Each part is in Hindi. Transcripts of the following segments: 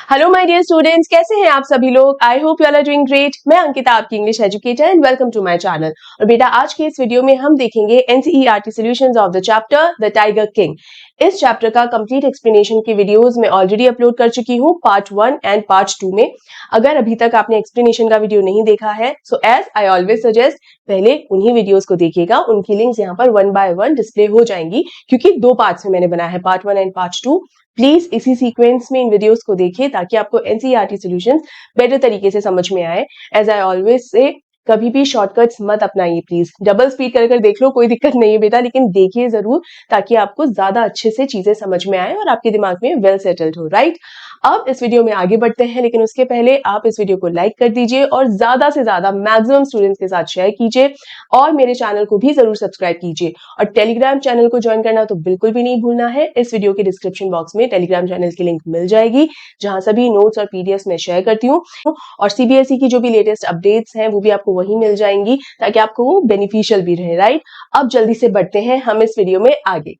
हेलो माय डियर स्टूडेंट्स, कैसे हैं आप सभी लोग। I hope you are doing great. मैं अंकिता, आपकी English educator, and welcome to my channel. और बेटा, आज के इस वीडियो में हम देखेंगे NCERT solutions of the chapter The Tiger King. इस चैप्टर का कंप्लीट एक्सप्लेनेशन की वीडियोस मैं ऑलरेडी अपलोड कर चुकी हूँ पार्ट 1 एंड पार्ट 2 में। अगर अभी तक आपने एक्सप्लेनेशन का वीडियो नहीं देखा है, so as I always suggest पहले उन्हीं वीडियोस को देखिएगा। उनकी लिंक्स यहाँ पर 1 बाय 1 डिस्प्ले हो जाएंगी, क्योंकि 2 पार्ट्स में मैंने बनाया है, पार्ट 1 एंड पार्ट 2। प्लीज इसी सीक्वेंस में इन वीडियोस को देखिए ताकि आपको एनसीईआरटी सॉल्यूशंस बेटर तरीके से समझ में आए। एज आई ऑलवेज से, कभी भी शॉर्टकट्स मत अपनाइए प्लीज। डबल स्पीड कर देख लो, कोई दिक्कत नहीं है बेटा, लेकिन देखिए जरूर ताकि आपको ज्यादा अच्छे से चीजें समझ में आए और आपके दिमाग में वेल सेटल्ड हो। राइट, अब इस वीडियो में आगे बढ़ते हैं, लेकिन उसके पहले आप इस वीडियो को लाइक कर दीजिए और ज्यादा से ज्यादा मैक्सिमम स्टूडेंट्स के साथ शेयर कीजिए और मेरे चैनल को भी जरूर सब्सक्राइब कीजिए। और टेलीग्राम चैनल को ज्वाइन करना तो बिल्कुल भी नहीं भूलना है। इस वीडियो के डिस्क्रिप्शन बॉक्स में टेलीग्राम चैनल की लिंक मिल जाएगी, जहां सभी नोट्स और पीडीएफ में शेयर करती हूँ, और सीबीएसई की जो भी लेटेस्ट अपडेट्स हैं वो भी आपको वहीं मिल जाएंगी, ताकि आपको वो बेनिफिशियल भी रहे। राइट, अब जल्दी से बढ़ते हैं हम इस वीडियो में आगे।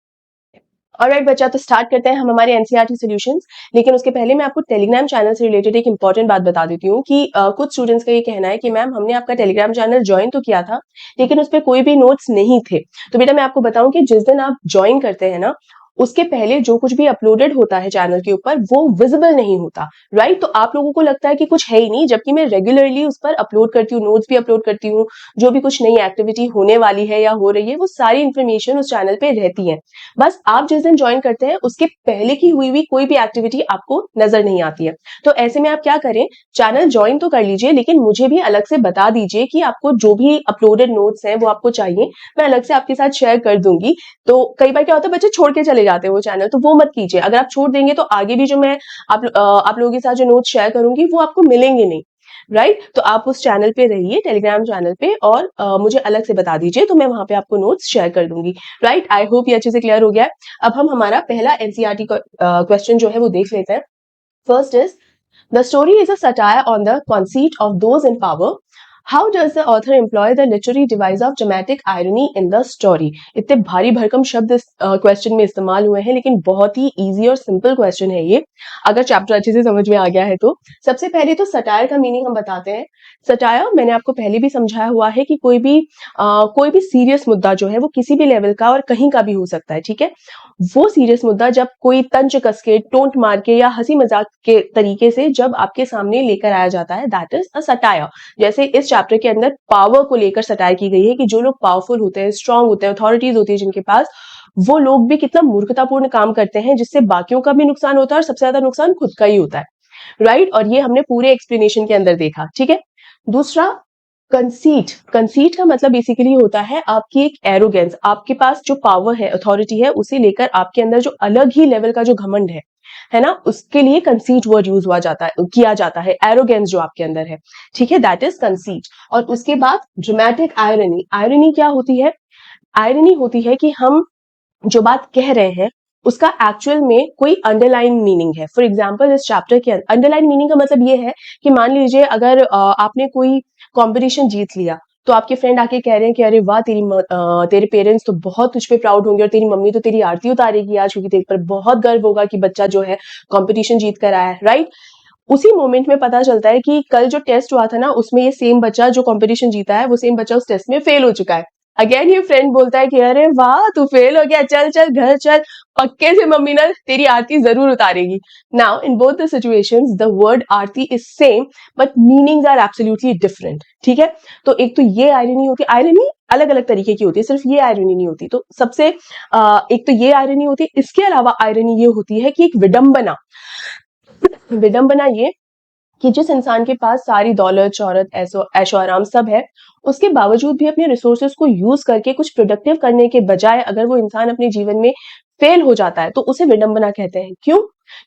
ऑलराइट बच्चा, तो स्टार्ट करते हैं हम हमारे एनसीईआरटी सॉल्यूशंस। लेकिन उसके पहले मैं आपको टेलीग्राम चैनल से रिलेटेड एक इंपॉर्टेंट बात बता देती हूँ कि कुछ स्टूडेंट्स का ये कहना है कि मैम, हमने आपका टेलीग्राम चैनल ज्वाइन तो किया था, लेकिन उस पर कोई भी नोट्स नहीं थे। तो बेटा, मैं आपको बताऊं कि जिस दिन आप ज्वाइन करते हैं ना, उसके पहले जो कुछ भी अपलोडेड होता है चैनल के ऊपर वो विजिबल नहीं होता। राइट, तो आप लोगों को लगता है कि कुछ है ही नहीं, जबकि मैं रेगुलरली उस पर अपलोड करती हूँ, नोट्स भी अपलोड करती हूँ। जो भी कुछ नई एक्टिविटी होने वाली है या हो रही है, वो सारी इंफॉर्मेशन उस चैनल पे रहती है। बस आप जिस दिन ज्वाइन करते हैं उसके पहले की हुई भी कोई भी एक्टिविटी आपको नजर नहीं आती है। तो ऐसे में आप क्या करें, चैनल ज्वाइन तो कर लीजिए, लेकिन मुझे भी अलग से बता दीजिए कि आपको जो भी अपलोडेड नोट्स हैं वो आपको चाहिए, मैं अलग से आपके साथ शेयर कर दूंगी। तो कई बार क्या होता है, बच्चे छोड़ के चले जाते हैं वो चैनल, तो वो मत कीजिए। अगर आप छोड़ देंगे तो आगे भी जो मैं आप लोगों के साथ जो नोट्स शेयर करूंगी वो आपको मिलेंगे नहीं। राइट, तो आप उस चैनल पे रहिए, टेलीग्राम चैनल पे, और मुझे अलग से बता दीजिए, तो मैं वहां पे आपको नोट्स शेयर कर दूंगी। राइट, आई होप ये अच्छे से क्लियर हो गया है। अब हम हमारा पहला एनसीईआरटी क्वेश्चन जो है वो देख लेते हैं। First is, the story is a satire on the conceit of those in power. How does the author employ the literary device of dramatic irony in the story? इतने भारी भरकम शब्द इस क्वेश्चन में इस्तेमाल हुए हैं, लेकिन बहुत ही इजी और सिंपल क्वेश्चन है ये, अगर चैप्टर अच्छे से समझ में आ गया है तो। सबसे पहले तो सटायर का मीनिंग हम बताते हैं। सटायर मैंने आपको पहले भी समझाया हुआ है कि कोई भी सीरियस मुद्दा जो है वो किसी भी लेवल का और कहीं का भी हो सकता है। ठीक है, वो सीरियस मुद्दा जब कोई तंज कस के, टोंट मार के या हंसी मजाक के तरीके से जब आपके सामने लेकर आया जाता है, दैट इज अ सटायर। जैसे इस चैप्टर के अंदर पावर को लेकर सटायर की गई है कि जो लोग पावरफुल होते हैं, स्ट्रांग होते हैं, अथॉरिटीज होती है जिनके पास, वो लोग भी कितना मूर्खतापूर्ण काम करते हैं, जिससे बाकियों का भी नुकसान होता है और सबसे ज्यादा नुकसान खुद का ही होता है। राइट, और ये हमने पूरे एक्सप्लेनेशन के अंदर देखा। ठीक है, दूसरा, कंसीट। कंसीट का मतलब बेसिकली होता है आपकी एक एरोगेंस, आपके पास जो पावर है, अथॉरिटी है, उसे लेकर आपके अंदर जो अलग ही लेवल का जो घमंड है ना, उसके लिए कंसीट वर्ड यूज हुआ जाता है, किया जाता है, एरोगेंस जो आपके अंदर है। ठीक है, दैट इज कंसीट। और उसके बाद ड्रामेटिक आयरनी। आयरनी क्या होती है? आयरनी होती है कि हम जो बात कह रहे हैं उसका एक्चुअल में कोई अंडरलाइन मीनिंग है। फॉर एग्जाम्पल, इस चैप्टर के अंडरलाइन मीनिंग का मतलब ये है कि मान लीजिए अगर आपने कोई कंपटीशन जीत लिया, तो आपके फ्रेंड आके कह रहे हैं कि अरे वाह, तेरे पेरेंट्स तो बहुत तुझ पे प्राउड होंगे और तेरी मम्मी तो तेरी आरती उतारेगी आज, क्योंकि तेरे पर बहुत गर्व होगा कि बच्चा जो है कंपटीशन जीत कर आया है। राइट, उसी मोमेंट में पता चलता है कि कल जो टेस्ट हुआ था ना, उसमें ये सेम बच्चा जो कंपटीशन जीता है, वो सेम बच्चा उस टेस्ट में फेल हो चुका है। अगेन ये फ्रेंड बोलता है कि अरे वाह, तू फेल हो गया, चल चल घर चल, पक्के से मम्मी ना तेरी आरती जरूर उतारेगी। Now in both the situations the word aarti is same, but meanings are absolutely different. ठीक है, तो एक तो ये आयरनी होती है, आयरनी अलग अलग तरीके की होती है, सिर्फ ये आयरनी नहीं होती। तो सबसे एक तो ये आयरनी होती है, इसके अलावा आयरनी ये होती है कि एक विडंबना। विडंबना ये कि जिस इंसान के पास सारी दौलत, शोहरत, ऐशो आराम सब है, उसके बावजूद भी अपने रिसोर्सेज को यूज करके कुछ प्रोडक्टिव करने के बजाय अगर वो इंसान अपने जीवन में फेल हो जाता है, तो उसे विडंबना कहते हैं। क्यों?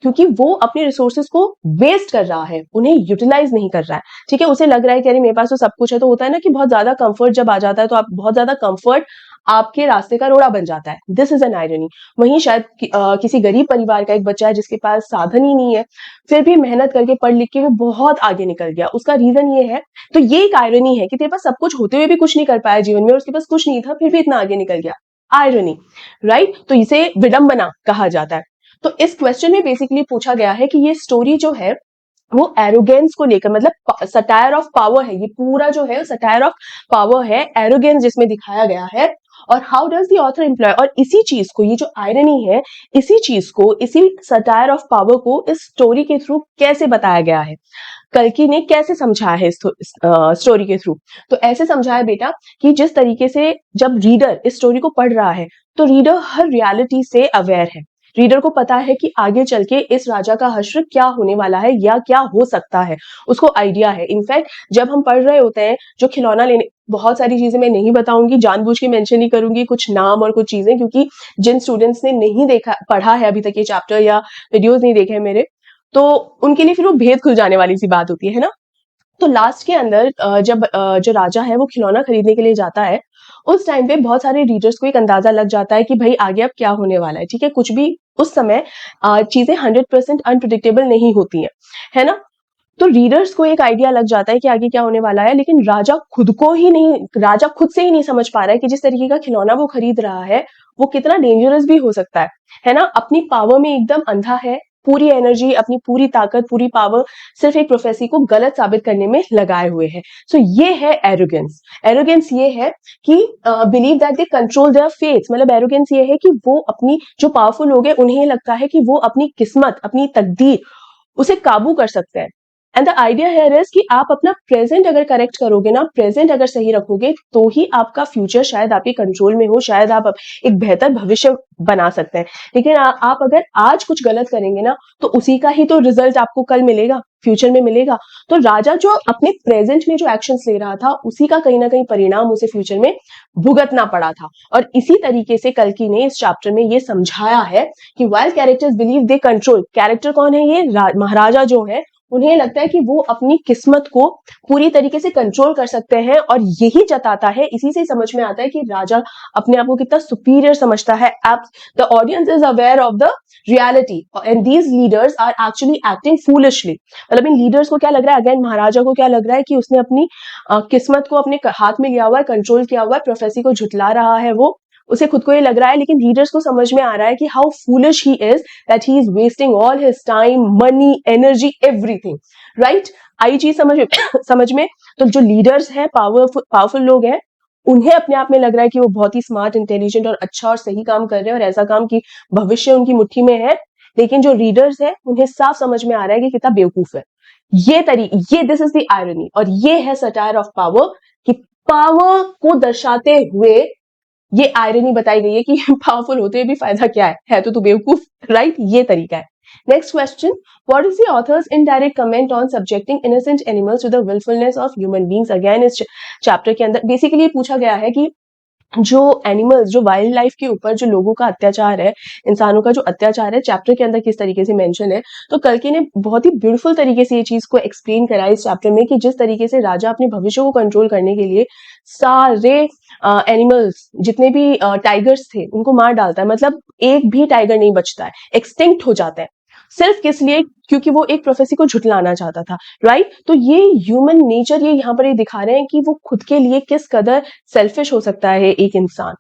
क्योंकि वो अपने रिसोर्सेज को वेस्ट कर रहा है, उन्हें यूटिलाइज नहीं कर रहा है। ठीक है, उसे लग रहा है कि अरे मेरे पास तो सब कुछ है। तो होता है ना कि बहुत ज्यादा कंफर्ट जब आ जाता है, तो आप बहुत ज्यादा कंफर्ट आपके रास्ते का रोड़ा बन जाता है। This is an irony. वहीं शायद किसी गरीब परिवार का एक बच्चा है जिसके पास साधन ही नहीं है, फिर भी मेहनत करके पढ़ लिख के वो बहुत आगे निकल गया। उसका रीजन ये है, तो ये एक आयरनी है कि तेरे पास सब कुछ होते हुए भी कुछ नहीं कर पाया जीवन में, और उसके पास कुछ नहीं था फिर भी इतना आगे निकल गया। आयरनी। राइट, तो इसे विडंबना कहा जाता है। तो इस क्वेश्चन में बेसिकली पूछा गया है कि ये स्टोरी जो है वो एरोगेंस को लेकर, मतलब सटायर ऑफ पावर है, ये पूरा जो है सटायर ऑफ पावर है, एरोगेंस जिसमें दिखाया गया है। और how does the author employ, और इसी चीज को, ये जो आयरनी है, इसी चीज को, इसी सटायर ऑफ पावर को इस स्टोरी के थ्रू कैसे बताया गया है, कल्कि ने कैसे समझाया है इस स्टोरी के थ्रू। तो ऐसे समझाया बेटा कि जिस तरीके से जब रीडर इस स्टोरी को पढ़ रहा है तो रीडर हर रियलिटी से अवेयर है, रीडर को पता है कि आगे चल के इस राजा का हश्र क्या होने वाला है या क्या हो सकता है, उसको आइडिया है। इनफैक्ट जब हम पढ़ रहे होते हैं, जो खिलौना लेने, बहुत सारी चीजें मैं नहीं बताऊंगी, जानबूझ के मेंशन नहीं करूंगी कुछ नाम और कुछ चीजें, क्योंकि जिन स्टूडेंट्स ने नहीं देखा, पढ़ा है अभी तक ये चैप्टर या वीडियोज नहीं देखे हैं मेरे, तो उनके लिए फिर वो भेद खुल जाने वाली सी बात होती है ना। तो लास्ट के अंदर जब जो राजा है वो खिलौना खरीदने के लिए जाता है, उस टाइम पे बहुत सारे रीडर्स को एक अंदाजा लग जाता है कि भाई आगे अब क्या होने वाला है, ठीक है। कुछ भी उस समय चीजें 100% अनप्रिडिक्टेबल नहीं होती हैं, है ना। तो रीडर्स को एक आइडिया लग जाता है कि आगे क्या होने वाला है, लेकिन राजा खुद से ही नहीं समझ पा रहा है कि जिस तरीके का खिलौना वो खरीद रहा है वो कितना डेंजरस भी हो सकता है ना। अपनी पावर में एकदम अंधा है, पूरी एनर्जी, अपनी पूरी ताकत, पूरी पावर सिर्फ एक प्रोफेसी को गलत साबित करने में लगाए हुए है। सो ये है एरोगेंस। एरोगेंस ये है कि believe that they control their fates, मतलब एरोगेंस ये है कि वो अपनी, जो पावरफुल लोग हैं उन्हें लगता है कि वो अपनी किस्मत, अपनी तकदीर, उसे काबू कर सकते हैं। And the idea here is कि आप अपना प्रेजेंट अगर करेक्ट करोगे ना, प्रेजेंट अगर सही रखोगे, तो ही आपका फ्यूचर शायद आपके कंट्रोल में हो, शायद आप एक बेहतर भविष्य बना सकते हैं। लेकिन आप अगर आज कुछ गलत करेंगे ना, तो उसी का ही तो रिजल्ट आपको कल मिलेगा, फ्यूचर में मिलेगा। तो राजा जो अपने प्रेजेंट में जो एक्शंस ले रहा था, उसी का कहीं ना कहीं परिणाम उसे फ्यूचर में भुगतना पड़ा था। और इसी तरीके से कल्कि ने इस चैप्टर में ये समझाया है कि while characters believe they control, character कौन है, ये महाराजा जो है, उन्हें लगता है कि वो अपनी किस्मत को पूरी तरीके से कंट्रोल कर सकते हैं। और यही जताता है, इसी से समझ में आता है कि राजा अपने आप को कितना सुपीरियर समझता है। The audience is aware of the reality and these leaders are actually acting foolishly. मतलब इन लीडर्स को क्या लग रहा है, अगेन महाराजा को क्या लग रहा है कि उसने अपनी किस्मत को अपने हाथ में लिया हुआ है, कंट्रोल किया हुआ है, प्रोफेसी को झुटला रहा है, वो उसे खुद को ये लग रहा है। लेकिन रीडर्स को समझ में आ रहा है कि how foolish he is, that he is wasting all his time, money, energy, everything. Right, आई चीज समझ में। तो जो लीडर्स हैं, पावरफुल लोग हैं, उन्हें अपने आप में लग रहा है कि वो बहुत ही स्मार्ट, इंटेलिजेंट और अच्छा और सही काम कर रहे हैं, और ऐसा काम की भविष्य उनकी मुट्ठी में है। लेकिन जो रीडर्स हैं उन्हें साफ समझ में आ रहा है कि कितना बेवकूफ है। ये दिस इज द आयरनी, और ये है सटायर ऑफ पावर, कि पावर को दर्शाते हुए ये आयरनी बताई गई है कि पावरफुल होते हुए भी फायदा क्या है तो तू बेवकूफ। राइट, ये तरीका है। Next question, what is the author's indirect comment on subjecting innocent animals to the wilfulness of human beings. Again इस चैप्टर के अंदर बेसिकली पूछा गया है कि जो एनिमल्स, जो वाइल्ड लाइफ के ऊपर जो लोगों का अत्याचार है, इंसानों का जो अत्याचार है, चैप्टर के अंदर किस तरीके से मेंशन है। तो कल्कि ने बहुत ही ब्यूटीफुल तरीके से ये चीज को एक्सप्लेन करा इस चैप्टर में, कि जिस तरीके से राजा अपने भविष्य को कंट्रोल करने के लिए सारे एनिमल्स, जितने भी टाइगर्स थे, उनको मार डालता है। मतलब एक भी टाइगर नहीं बचता है, एक्सटिंक्ट हो जाता है। सिर्फ किस लिए, क्योंकि वो एक प्रोफेसी को झुटलाना चाहता था। राइट, तो ये ह्यूमन नेचर, ये यहाँ पर ये दिखा रहे हैं कि वो खुद के लिए किस कदर सेल्फिश हो सकता है एक इंसान,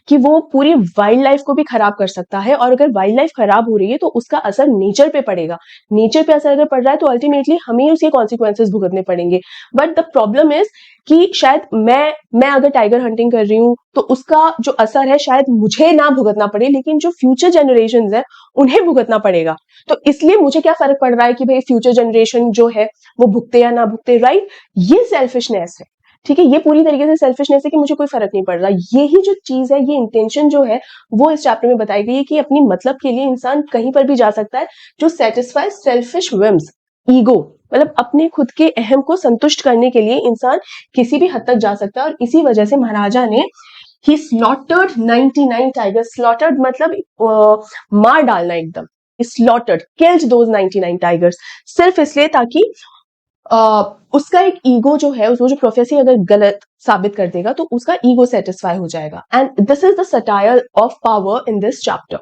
कि वो पूरी वाइल्ड लाइफ को भी खराब कर सकता है। और अगर वाइल्ड लाइफ खराब हो रही है तो उसका असर नेचर पे पड़ेगा। नेचर पे असर अगर पड़ रहा है तो अल्टीमेटली हमें उसके कॉन्सिक्वेंसेस भुगतने पड़ेंगे। बट द प्रॉब्लम इज कि शायद मैं अगर टाइगर हंटिंग कर रही हूँ तो उसका जो असर है शायद मुझे ना भुगतना पड़े, लेकिन जो फ्यूचर जनरेशन है उन्हें भुगतना पड़ेगा। तो इसलिए मुझे क्या फर्क पड़ रहा है कि भाई फ्यूचर जनरेशन जो है वो भुगते या ना भुगते। राइट, ये सेल्फिशनेस है, ठीक है। ये पूरी तरीके से सेल्फिशनेस है कि मुझे कोई फर्क नहीं पड़ रहा। यही जो चीज है, ये इंटेंशन जो है, वो इस चैप्टर में बताई गई है कि अपनी मतलब के लिए इंसान कहीं पर भी जा सकता है, जो सेटिस्फाई सेल्फिश विम्स, ईगो, मतलब अपने खुद के अहम को संतुष्ट करने के लिए इंसान किसी भी हद तक जा सकता है। और इसी वजह से महाराजा ने ही स्लॉटर्ड 99 टाइगर्स। स्लॉटर्ड मतलब मार डालना एकदम। स्लॉटर्ड, किल्ड दोज 99 टाइगर्स, सिर्फ इसलिए ताकि उसका एक ईगो जो है, उसको जो प्रोफेसी अगर गलत साबित कर देगा तो उसका ईगो सेटिस्फाई हो जाएगा। And this is the satire of power in this chapter.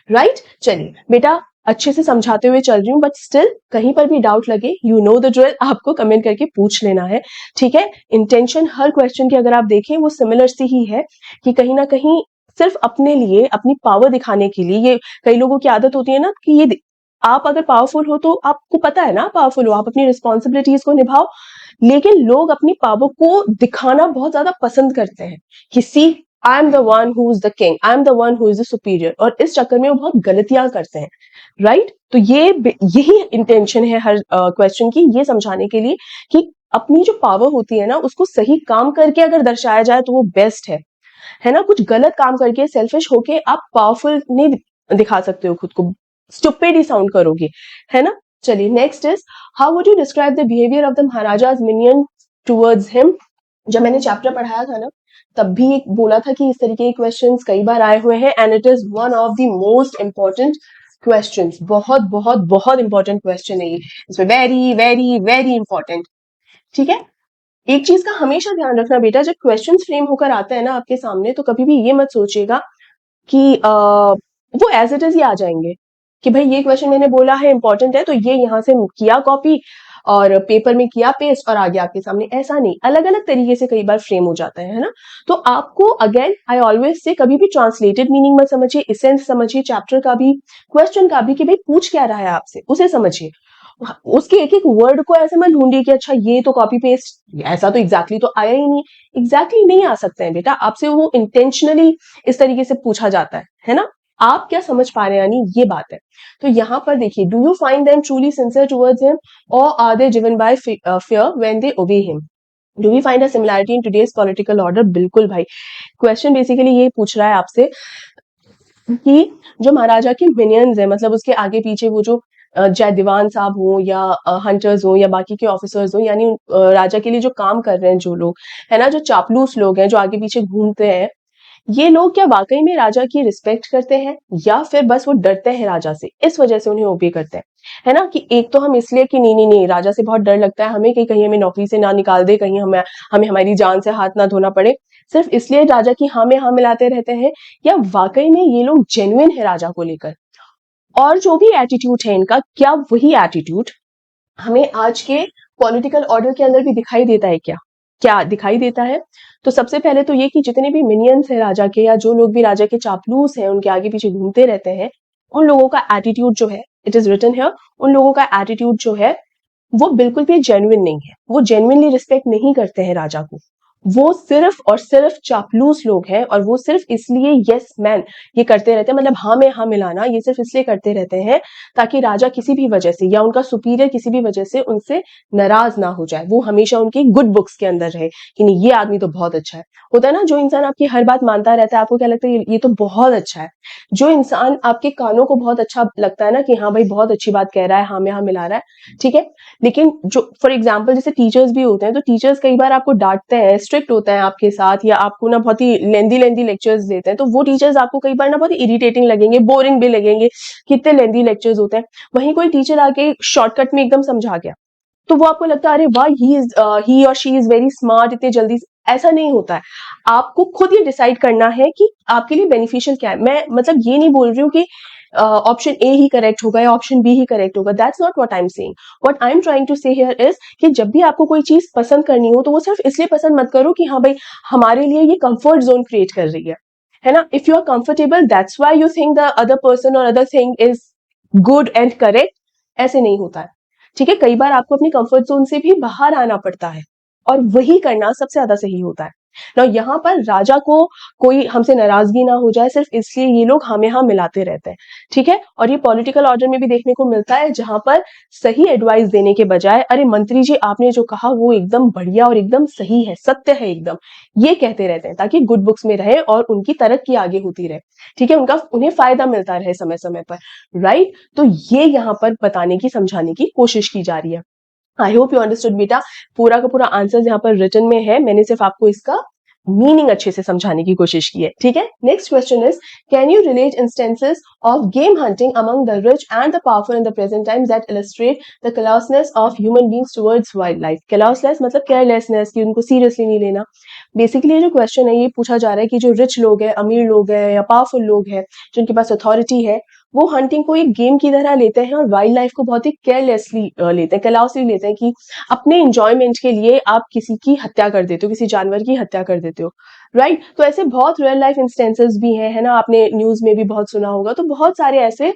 Right, चलिए बेटा, अच्छे से समझाते हुए चल रही हूँ, बट स्टिल कहीं पर भी डाउट लगे, यू नो द ड्रिल, आपको कमेंट करके पूछ लेना है, ठीक है। इंटेंशन हर क्वेश्चन की अगर आप देखें वो सिमिलर सी ही है, कि कहीं ना कहीं सिर्फ अपने लिए, अपनी पावर दिखाने के लिए, ये कई लोगों की आदत होती है ना कि ये आप अगर पावरफुल हो तो आपको पता है ना पावरफुल हो, आप अपनी रिस्पॉन्सिबिलिटीज को निभाओ, लेकिन लोग अपनी पावर को दिखाना बहुत ज्यादा पसंद करते हैं कि see I am the one who is the king, I am the one who is the superior, और इस चक्कर में वो बहुत गलतियां करते हैं, राइट। तो यही इंटेंशन है हर क्वेश्चन की, ये समझाने के लिए कि अपनी जो पावर होती है ना उसको सही काम करके अगर दर्शाया जाए तो वो बेस्ट है ना। कुछ गलत काम करके सेल्फिश होके आप पावरफुल नहीं दिखा सकते हो खुद को, स्टुपिड ही साउंड करोगे, है ना। चलिए next is how would you describe the behaviour of the maharaja's minion towards him. जब मैंने चैप्टर पढ़ाया था ना तब भी एक बोला था कि इस तरीके के क्वेश्चंस कई बार आए हुए हैं, and it is one of the most important questions. बहुत बहुत बहुत इंपॉर्टेंट क्वेश्चन है ये, इसमें वेरी वेरी वेरी इंपॉर्टेंट। ठीक है, एक चीज का हमेशा ध्यान रखना बेटा, जब क्वेश्चंस फ्रेम होकर आते हैं ना आपके सामने तो कभी भी ये मत सोचिएगा कि वो एज इट इज ही आ जाएंगे कि भाई ये क्वेश्चन मैंने बोला है इंपॉर्टेंट है तो ये यहाँ से किया कॉपी और पेपर में किया पेस्ट और आ गया आपके सामने, ऐसा नहीं, अलग अलग तरीके से कई बार फ्रेम हो जाता है ना। तो आपको अगेन आई ऑलवेज से कभी भी ट्रांसलेटेड मीनिंग मत समझिए, इसेंस समझिए चैप्टर का भी, क्वेश्चन का भी, कि भाई पूछ क्या रहा है आपसे उसे समझिए, उसके एक एक वर्ड को ऐसे मत ढूंढिए कि अच्छा ये तो कॉपी पेस्ट, ऐसा तो एग्जैक्टली तो आया ही नहीं, एग्जैक्टली नहीं आ सकते हैं बेटा आपसे, वो इंटेंशनली इस तरीके से पूछा जाता है ना। आप क्या समझ पा रहे हैं यानी ये बात है। तो यहाँ पर देखिए, do you find them truly sincere towards him और are they driven by fear when they obey him. Do we find a similarity in today's political order. बिल्कुल भाई, क्वेश्चन बेसिकली ये पूछ रहा है आपसे कि जो महाराजा के मिनियंस है, मतलब उसके आगे पीछे वो जो चाहे दीवान साहब हो या हंटर्स हो या बाकी के ऑफिसर्स हो, यानी राजा के लिए जो काम कर रहे हैं जो लोग है ना, जो चापलूस लोग हैं जो आगे पीछे घूमते हैं, ये लोग क्या वाकई में राजा की रिस्पेक्ट करते हैं या फिर बस वो डरते हैं राजा से, इस वजह से उन्हें ओबे करते हैं, है ना। कि एक तो हम इसलिए कि नहीं नहीं नहीं राजा से बहुत डर लगता है हमें कि कहीं हमें नौकरी से ना निकाल दे, कहीं हमें हमें हमारी जान से हाथ ना धोना पड़े, सिर्फ इसलिए राजा की हाँ में हाँ मिलाते रहते हैं, या वाकई में ये लोग जेन्युइन है राजा को लेकर। और जो भी एटीट्यूड है इनका, क्या वही एटीट्यूड हमें आज के पॉलिटिकल ऑर्डर के अंदर भी दिखाई देता है क्या, क्या दिखाई देता है। तो सबसे पहले तो ये कि जितने भी मिनियंस हैं राजा के या जो लोग भी राजा के चापलूस हैं उनके आगे पीछे घूमते रहते हैं, उन लोगों का एटीट्यूड जो है, इट इज रिटन हियर, उन लोगों का एटीट्यूड जो है वो बिल्कुल भी जेन्युइन नहीं है, वो जेन्युइनली रिस्पेक्ट नहीं करते हैं राजा को, वो सिर्फ और सिर्फ चापलूस लोग हैं, और वो सिर्फ इसलिए यस मैन ये करते रहते हैं, मतलब हाँ में हाँ मिलाना ये सिर्फ इसलिए करते रहते हैं ताकि राजा किसी भी वजह से या उनका सुपीरियर किसी भी वजह से उनसे नाराज ना हो जाए, वो हमेशा उनकी गुड बुक्स के अंदर रहे कि नहीं ये आदमी तो बहुत अच्छा है। होता है ना, जो इंसान आपकी हर बात मानता रहता है, आपको क्या लगता है ये तो बहुत अच्छा है। जो इंसान आपके कानों को बहुत अच्छा लगता है ना कि हाँ भाई बहुत अच्छी बात कह रहा है, हाँ में हाँ मिला रहा है, ठीक है। लेकिन जो फॉर एग्जाम्पल जैसे टीचर्स भी होते हैं, तो टीचर्स कई बार आपको डांटते हैं, स्ट्रिक्ट होते हैं आपके साथ, या आपको ना बहुत ही लेंदी लेक्चर्स देते हैं, तो वो टीचर्स आपको कई बार ना बहुत ही इरिटेटिंग लगेंगे, बोरिंग भी लगेंगे, कितने लेंदी लेक्चर्स होते हैं। वहीं कोई टीचर आके शॉर्टकट में एकदम समझा गया तो वो आपको लगता है अरे वाह ही और शी इज वेरी स्मार्ट, इतने जल्दी। ऐसा नहीं होता है, आपको खुद ये डिसाइड करना है कि आपके लिए बेनिफिशियल क्या है। मैं मतलब ये नहीं बोल रही हूँ कि ऑप्शन ए ही करेक्ट होगा या ऑप्शन बी ही करेक्ट होगा, that's not what I am saying. What I am trying to say here is कि जब भी आपको कोई चीज पसंद करनी हो तो वो सिर्फ इसलिए पसंद मत करो कि हाँ भाई हमारे लिए ये कंफर्ट जोन क्रिएट कर रही है ना। If you are comfortable that's why you think the other person और other thing is good and correct, ऐसे नहीं होता है, ठीक है। कई बार आपको अपनी कंफर्ट जोन से भी बाहर आना पड़ता है और वही करना सबसे ज्यादा सही होता है ना। यहाँ पर राजा को कोई हमसे नाराजगी ना हो जाए सिर्फ इसलिए ये लोग हमें हाँ मिलाते रहते हैं, ठीक है। और ये पॉलिटिकल ऑर्डर में भी देखने को मिलता है जहां पर सही एडवाइस देने के बजाय अरे मंत्री जी आपने जो कहा वो एकदम बढ़िया और एकदम सही है, सत्य है एकदम, ये कहते रहते हैं ताकि गुड बुक्स में रहे और उनकी तरक्की आगे होती रहे, ठीक है, उनका उन्हें फायदा मिलता रहे समय समय पर, राइट। तो ये यहाँ पर बताने की समझाने की कोशिश की जा रही है। आई होप यू अंडरस्टूड बेटा, पूरा का पूरा आंसर यहाँ पर रिटन में है, मैंने सिर्फ आपको इसका मीनिंग अच्छे से समझाने की कोशिश की है, ठीक है। Next question is can you relate instances of game hunting among the rich and the powerful in the present times that illustrate the carelessness of human beings towards wild life. carelessness मतलब केयरलेसनेस, कि उनको सीरियसली नहीं लेना। बेसिकली ये जो क्वेश्चन है ये पूछा जा रहा है कि जो रिच लोग हैं, अमीर लोग हैं या पावरफुल लोग हैं जिनके पास अथॉरिटी है, वो हंटिंग को एक गेम की तरह लेते हैं और वाइल्ड लाइफ को बहुत ही केयरलेसली लेते हैं, केयरलेसली लेते हैं कि अपने इंजॉयमेंट के लिए आप किसी की हत्या कर देते हो, किसी जानवर की हत्या कर देते हो, राइट। तो ऐसे बहुत रियल लाइफ इंस्टेंसेस भी हैं, है ना, आपने न्यूज में भी बहुत सुना होगा। तो बहुत सारे ऐसे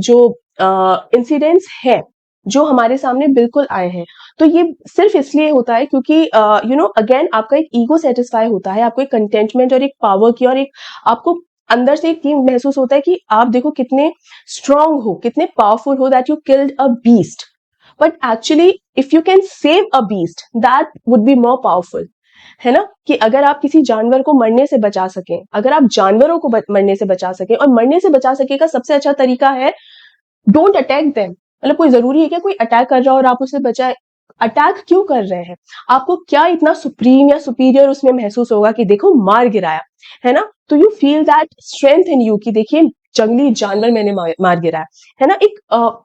जो इंसिडेंट्स हैं जो हमारे सामने बिल्कुल आए हैं। तो ये सिर्फ इसलिए होता है क्योंकि अगेन आपका एक ईगो सेटिस्फाई होता है, आपको एक कंटेंटमेंट और एक पावर की और एक आपको अंदर से एक ये महसूस होता है कि आप देखो कितने स्ट्रांग हो, कितने पावरफुल हो, that you killed a beast. But actually if you can save a beast, that would be more powerful, है ना। कि अगर आप किसी जानवर को मरने से बचा सकें, अगर आप जानवरों को मरने से बचा सकें, और मरने से बचा सके का सबसे अच्छा तरीका है डोंट अटैक देम। मतलब कोई जरूरी है क्या कोई अटैक कर रहा हो और आप उससे बचाए? अटैक क्यों कर रहे हैं? आपको क्या इतना सुप्रीम या सुपीरियर उसमें महसूस होगा कि देखो मार गिराया, है ना। तो you feel that strength in you कि देखिए जंगली जानवर मैंने मार गिराया, है ना। एक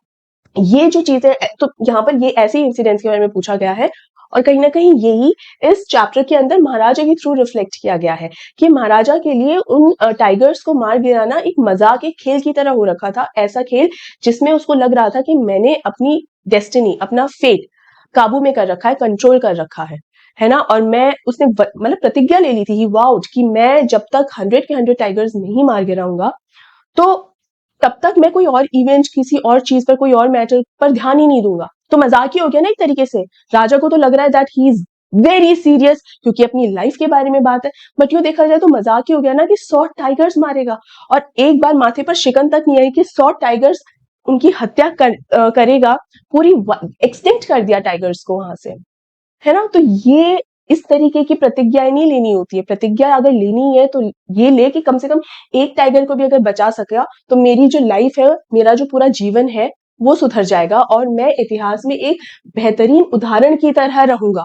ये जो चीजें, तो यहाँ पर ये ऐसे इंसिडेंट्स के बारे में पूछा गया है, और कहीं ना कहीं यही इस चैप्टर के अंदर महाराजा के थ्रू रिफ्लेक्ट किया गया है कि महाराजा के लिए उन टाइगर्स को मार गिराना एक मजाक, एक खेल की तरह हो रखा था। ऐसा खेल जिसमें उसको लग रहा था कि मैंने अपनी डेस्टिनी, अपना फेट काबू में कर रखा है, कंट्रोल कर रखा है ना। और मैं उसने मतलब प्रतिज्ञा ले ली थी, ही वाउड कि मैं जब तक 100 के 100 टाइगर्स नहीं मार गिराऊंगा, तो तब तक मैं कोई और इवेंट, किसी और चीज पर, कोई और मैटर पर ध्यान ही नहीं दूंगा। तो मजाक ही हो गया ना एक तरीके से। राजा को तो लग रहा है that he is very serious क्योंकि अपनी लाइफ के बारे में बात है, बट यूं देखा जाए तो मजाक ही हो गया ना कि 100 टाइगर्स मारेगा, और एक बार माथे पर शिकन तक नहीं आई कि 100 टाइगर्स उनकी हत्या करेगा, पूरी एक्सटिंक्ट कर दिया टाइगर्स को वहां से, है ना। तो ये इस तरीके की प्रतिज्ञाएं नहीं लेनी होती है। प्रतिज्ञा अगर लेनी है तो ये ले कि कम से कम एक टाइगर को भी अगर बचा सका तो मेरी जो लाइफ है, मेरा जो पूरा जीवन है, वो सुधर जाएगा और मैं इतिहास में एक बेहतरीन उदाहरण की तरह रहूंगा।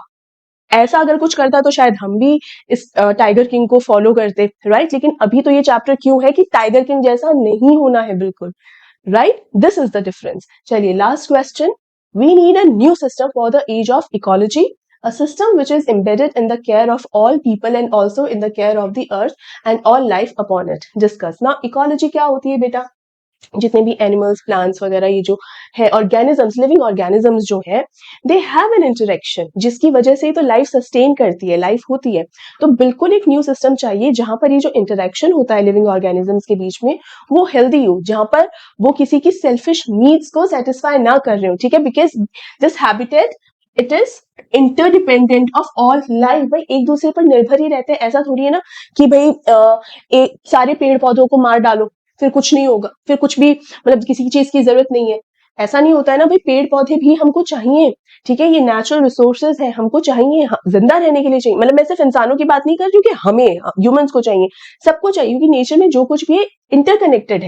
ऐसा अगर कुछ करता तो शायद हम भी इस टाइगर किंग को फॉलो करते, राइट। लेकिन अभी तो ये चैप्टर क्यों है कि टाइगर किंग जैसा नहीं होना है, बिल्कुल, right. This is the difference. चलिए last question. We need a new system for the age of ecology, a system which is embedded in the care of all people and also in the care of the earth and all life upon it. Discuss. Now, ecology क्या होती है बेटा? जितने भी एनिमल्स, प्लांट्स वगैरह ये जो है, ऑर्गेनिजम्स, लिविंग ऑर्गेनिजम्स जो है, दे हैव एन इंटरेक्शन, जिसकी वजह से ही तो लाइफ सस्टेन करती है, लाइफ होती है। तो बिल्कुल एक न्यू सिस्टम चाहिए जहां पर ये जो इंटरेक्शन होता है लिविंग ऑर्गेनिजम्स के बीच में, वो हेल्दी हो, जहां पर वो किसी की सेल्फिश नीड्स को सेटिस्फाई ना कर रहे हो, ठीक है। Because this habitat, it is interdependent of all life. भाई एक दूसरे पर निर्भर ही रहते हैं। ऐसा थोड़ी है ना कि भाई एक सारे पेड़ पौधों को मार डालो फिर कुछ नहीं होगा, फिर कुछ भी मतलब किसी चीज की जरूरत नहीं है। ऐसा नहीं होता है ना भाई, पेड़ पौधे भी हमको चाहिए, ठीक है। ये नेचुरल रिसोर्सेज है, हमको चाहिए, जिंदा रहने के लिए चाहिए। मतलब मैं सिर्फ इंसानों की बात नहीं कर रही हूँ कि हमें ह्यूमंस को चाहिए, सबको चाहिए, क्योंकि नेचर में जो कुछ भी है इंटरकनेक्टेड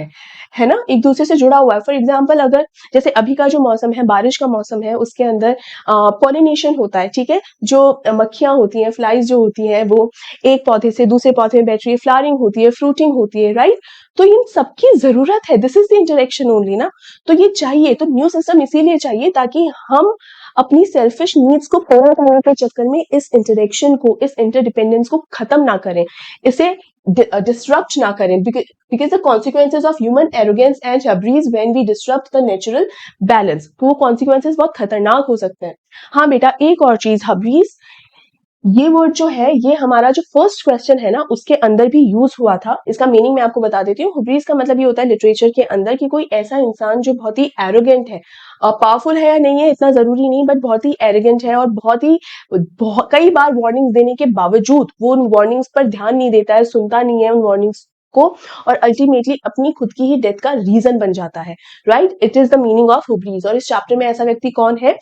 है ना, एक दूसरे से जुड़ा हुआ है। फॉर एग्जाम्पल अगर जैसे अभी का जो मौसम है, बारिश का मौसम है, उसके अंदर पॉलिनेशन होता है, ठीक है। जो मक्खियां होती हैं, फ्लाइज जो होती हैं, वो एक पौधे से दूसरे पौधे में बैठ रही है, फ्लावरिंग होती है, फ्रूटिंग होती है, राइट। तो इन सबकी जरूरत है, this is the interaction only ना। तो ये चाहिए, तो न्यू सिस्टम इसीलिए चाहिए ताकि हम अपनी सेल्फिश नीड्स को पूरा करने के चक्कर में इस इंटरेक्शन को, इस इंटरडिपेंडेंस को खत्म ना करें, इसे डिस्टरप्ट ना करें। Because the consequences of human arrogance and hubris when we disrupt the natural balance, तो वो कॉन्सिक्वेंसेज बहुत खतरनाक हो सकते हैं। हाँ बेटा, एक और चीज, हब्रीज, ये वर्ड जो है, ये हमारा जो फर्स्ट क्वेश्चन है ना, उसके अंदर भी यूज हुआ था। इसका मीनिंग मैं आपको बता देती हूँ। हुब्रीज का मतलब ये होता है लिटरेचर के अंदर कि कोई ऐसा इंसान जो बहुत ही एरोगेंट है, पावरफुल है या नहीं है इतना जरूरी नहीं, बट बहुत ही एरोगेंट है और कई बार वार्निंग्स देने के बावजूद वो उन वार्निंग्स पर ध्यान नहीं देता है, सुनता नहीं है उन वार्निंग्स को, और अल्टीमेटली अपनी खुद की ही डेथ का रीजन बन जाता है, right. It is the meaning of hubris. और इस चैप्टर में ऐसा व्यक्ति कौन है?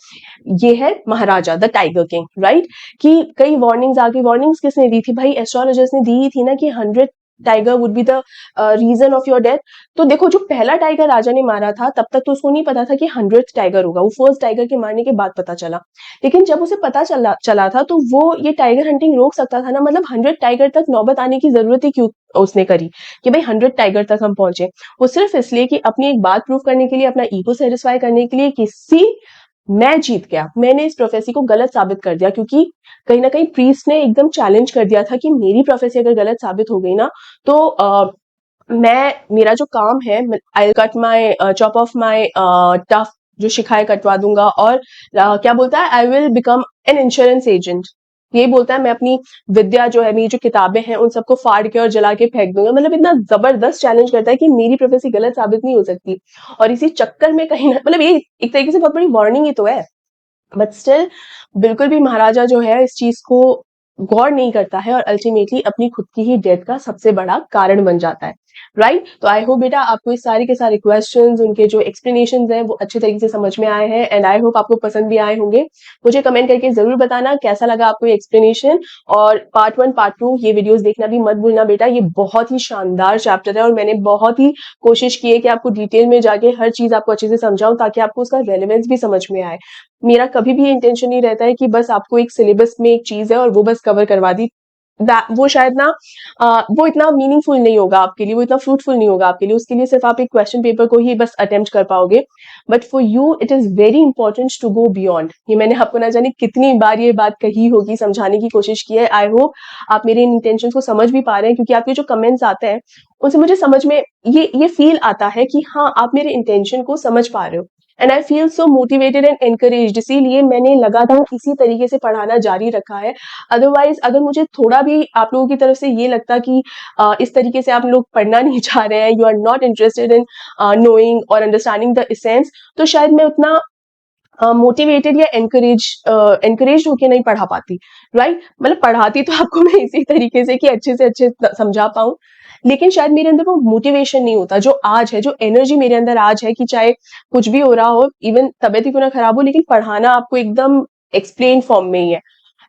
ये है महाराजा, द टाइगर किंग, राइट। कि कई वार्निंग्स आ गई। वार्निंग्स किसने दी थी भाई? एस्ट्रोलॉजर्स ने दी थी ना कि 100 tiger would be the reason of your death. तो देखो, जो पहला टाइगर राजा ने मारा था तब तक तो उसको नहीं पता था कि 100th टाइगर होगा, वो फर्स्ट टाइगर के मारने के बाद पता चला। लेकिन जब उसे पता चला था तो वो ये टाइगर हंटिंग रोक सकता था ना। मतलब 100 टाइगर तक नौबत आने की जरूरत ही क्यों उसने करी कि भाई 100 टाइगर तक हम पहुंचे? वो सिर्फ इसलिए कि अपनी एक बात प्रूव करने के लिए, अपना ईगो सेटिस्फाई करने के लिए, किसी मैं जीत गया, मैंने इस प्रोफेसी को गलत साबित कर दिया। क्योंकि कहीं ना कहीं प्रीस्ट ने एकदम चैलेंज कर दिया था कि मेरी प्रोफेसी अगर गलत साबित हो गई ना, तो मेरा जो काम है, I cut my chop of my tough जो शिखाएं कटवा दूंगा, और क्या बोलता है, I will become an insurance agent. ये बोलता है मैं अपनी विद्या जो है, मेरी जो किताबें हैं, उन सबको फाड़ के और जला के फेंक दूंगा। मतलब इतना जबरदस्त चैलेंज करता है कि मेरी प्रोफेसी गलत साबित नहीं हो सकती। और इसी चक्कर में कहीं ना, मतलब ये एक तरीके से बहुत बड़ी वार्निंग ही तो है, बट स्टिल बिल्कुल भी महाराजा जो है इस चीज को गौर नहीं करता है, और अल्टीमेटली अपनी खुद की ही डेथ का सबसे बड़ा कारण बन जाता है। राइट? तो आई होप बेटा आपको इस सारे के सारे क्वेश्चंस, उनके जो एक्सप्लेनेशंस हैं, वो अच्छे तरीके से समझ में आए हैं, एंड आई होप आपको पसंद भी आए होंगे। मुझे कमेंट करके जरूर बताना कैसा लगा आपको ये एक्सप्लेनेशन। और पार्ट 1 पार्ट 2 ये वीडियोस देखना भी मत भूलना बेटा। ये बहुत ही शानदार चैप्टर है, और मैंने बहुत ही कोशिश की है कि आपको डिटेल में जाके हर चीज आपको अच्छे से समझाऊं, ताकि आपको उसका रेलेवेंस भी समझ में आए। मेरा कभी भी इंटेंशन नहीं रहता है कि बस आपको एक सिलेबस में एक चीज है और वो बस कवर करवा दी। वो शायद ना वो इतना मीनिंगफुल नहीं होगा आपके लिए, वो इतना फ्रूटफुल नहीं होगा आपके लिए। उसके लिए सिर्फ आप एक क्वेश्चन पेपर को ही बस अटेम्प्ट कर पाओगे। But for you it is very important to go beyond. ये मैंने आपको ना जाने कितनी बार ये बात कही होगी, समझाने की कोशिश की है। आई होप आप मेरे इन इंटेंशन को समझ भी पा रहे हैं, क्योंकि आपके जो कमेंट्स आते हैं उनसे मुझे समझ में ये फील आता है कि हाँ, आप मेरे इंटेंशन को समझ पा रहे हो। And I feel so motivated and encouraged, इसीलिए मैंने लगातार इसी तरीके से पढ़ाना जारी रखा है। अदरवाइज अगर मुझे थोड़ा भी आप लोगों की तरफ से ये लगता कि इस तरीके से आप लोग पढ़ना नहीं चाह रहे हैं, you are not interested in knowing और अंडरस्टैंडिंग द एसेंस, तो शायद मैं उतना मोटिवेटेड या एनकरेज होके नहीं पढ़ा पाती। राइट? मतलब पढ़ाती तो आपको मैं इसी तरीके से कि अच्छे से अच्छे समझा पाऊं, लेकिन शायद मेरे अंदर वो मोटिवेशन नहीं होता जो आज है, जो एनर्जी मेरे अंदर आज है, कि चाहे कुछ भी हो रहा हो, इवन तबियत ही क्यों ना खराब हो, लेकिन पढ़ाना आपको एकदम एक्सप्लेन फॉर्म में ही है,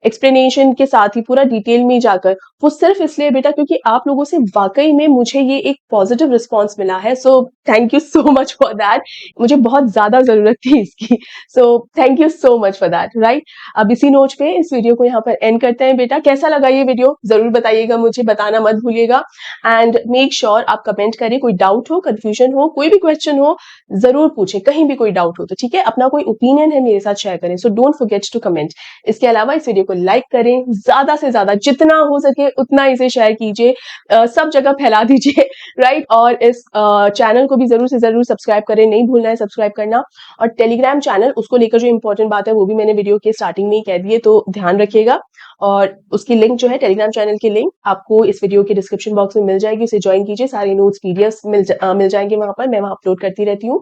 एक्सप्लेनेशन के साथ ही पूरा डिटेल में जाकर। वो सिर्फ इसलिए बेटा क्योंकि आप लोगों से वाकई में मुझे ये एक पॉजिटिव रिस्पॉन्स मिला है। So thank you so much for that. मुझे बहुत ज्यादा जरूरत थी इसकी। So thank you so much for that. Right? अब इसी नोट पे इस वीडियो को यहाँ पर एंड करते हैं बेटा। कैसा लगा ये वीडियो जरूर बताइएगा, मुझे बताना मत भूलिएगा। एंड मेक श्योर आप कमेंट करें, कोई डाउट हो, कंफ्यूजन हो, कोई भी क्वेश्चन हो, जरूर पूछें। कहीं भी कोई डाउट हो तो ठीक है, अपना कोई ओपिनियन है मेरे साथ शेयर करें। So don't forget to comment. इसके अलावा इस वीडियो को लाइक करें, ज्यादा से ज्यादा जितना हो सके उतना इसे शेयर कीजिए, सब जगह फैला दीजिए। राइट? और इस चैनल को भी जरूर से जरूर सब्सक्राइब करें, नहीं भूलना है सब्सक्राइब करना। और टेलीग्राम चैनल, उसको लेकर जो इंपॉर्टेंट बात है वो भी मैंने वीडियो के स्टार्टिंग में ही कह दी है, तो ध्यान रखिएगा। और उसकी लिंक जो है, टेलीग्राम चैनल की लिंक आपको इस वीडियो के डिस्क्रिप्शन बॉक्स में मिल जाएगी, उसे ज्वाइन कीजिए। सारे नोट्स पीडीएफ मिल जाएंगे वहां पर, मैं वहां अपलोड करती रहती हूँ।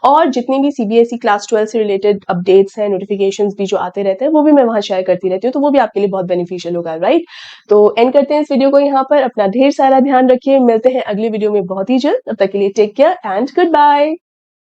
और जितनी भी सीबीएसई क्लास 12 से रिलेटेड अपडेट्स हैं, नोटिफिकेशंस भी जो आते रहते हैं, वो भी मैं वहां शेयर करती रहती हूँ, तो वो भी आपके लिए बहुत बेनिफिशियल होगा। राइट? तो एंड करते हैं इस वीडियो को यहाँ पर। अपना ढेर सारा ध्यान रखिए, मिलते हैं अगली वीडियो में बहुत ही जल्द। तब तक के लिए take care and good bye.